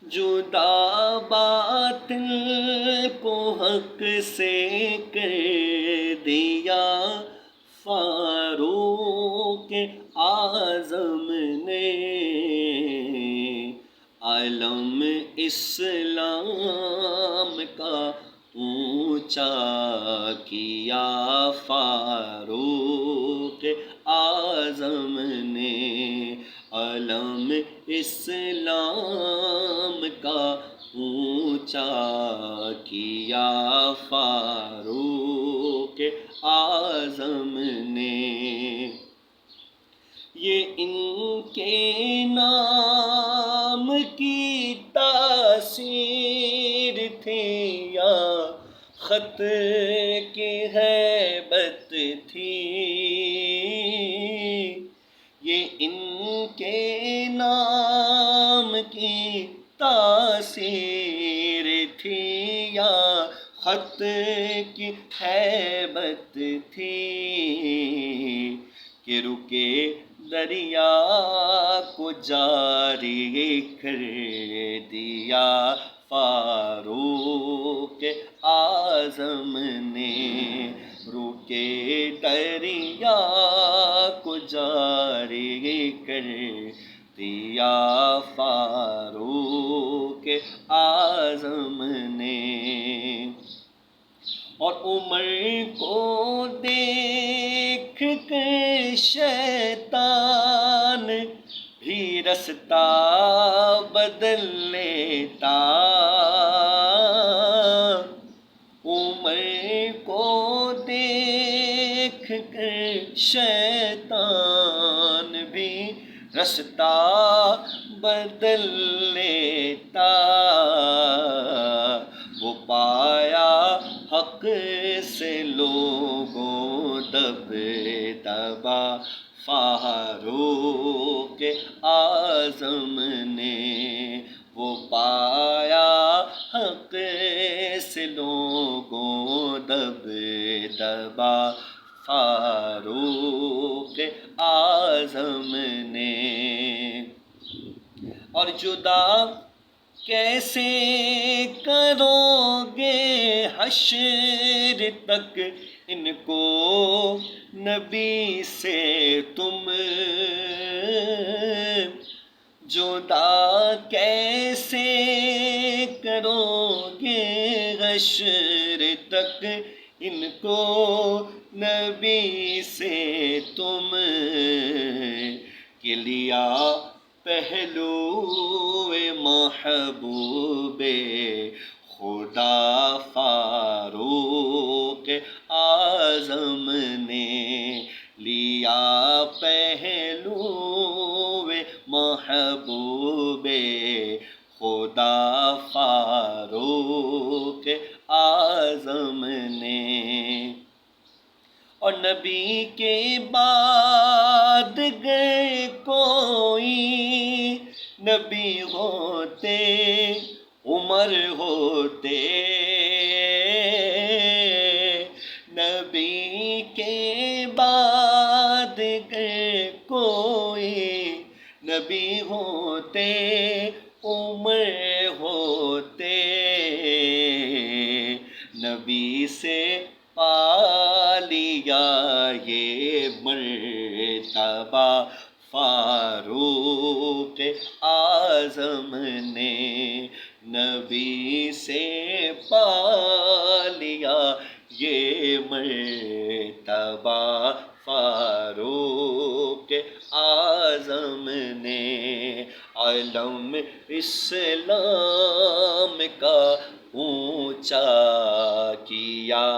جدا باطل کو حق سے کر دیا فاروق اعظم نے، علم اسلام کا اونچا کیا فاروق اعظم نے، علم اسلام کا اونچا کیا فاروق اعظم نے۔ یہ ان کے نام کی تاثیر تھی یا خط کی ہیبت تھی؟ یہ ان کے نام کی تاثیر تھی یا خط کی ہیبت تھی کہ رکے دریا کو جاری کر دیا فاروق اعظم نے، رکے دریا کو جاری کر دیا فاروق اعظم نے۔ اور عمر کو دیکھ کر شیطان بھی رستہ بدل لیتا، عمر کو دیکھ کر شیطان بھی رستہ بدل لیتا، وہ پایا حق سے لوگوں دب دبا فاروق اعظم نے، وہ پایا حق سے لوگوں دب دبا فاروق اعظم نے۔ اور جدا کیسے کرو گے حشر تک ان کو نبی سے تم، جدا کیسے کرو گے حشر تک ان کو نبی سے تم، کہ لیا پہلو محبوب خدا فاروق اعظم نے، لیا پہلو محبوب خدا فاروق اعظم نے۔ اور نبی کے بعد گئے کوئی نبی ہوتے عمر ہوتے، نبی کے بعد گئے کوئی نبی ہوتے عمر ہوتے، نبی سے پا لیا یہ مرتبہ فاروق اعظم نے، نبی سے پا لیا یہ مرتبہ فاروق اعظم نے، علم اسلام کا اونچا کیا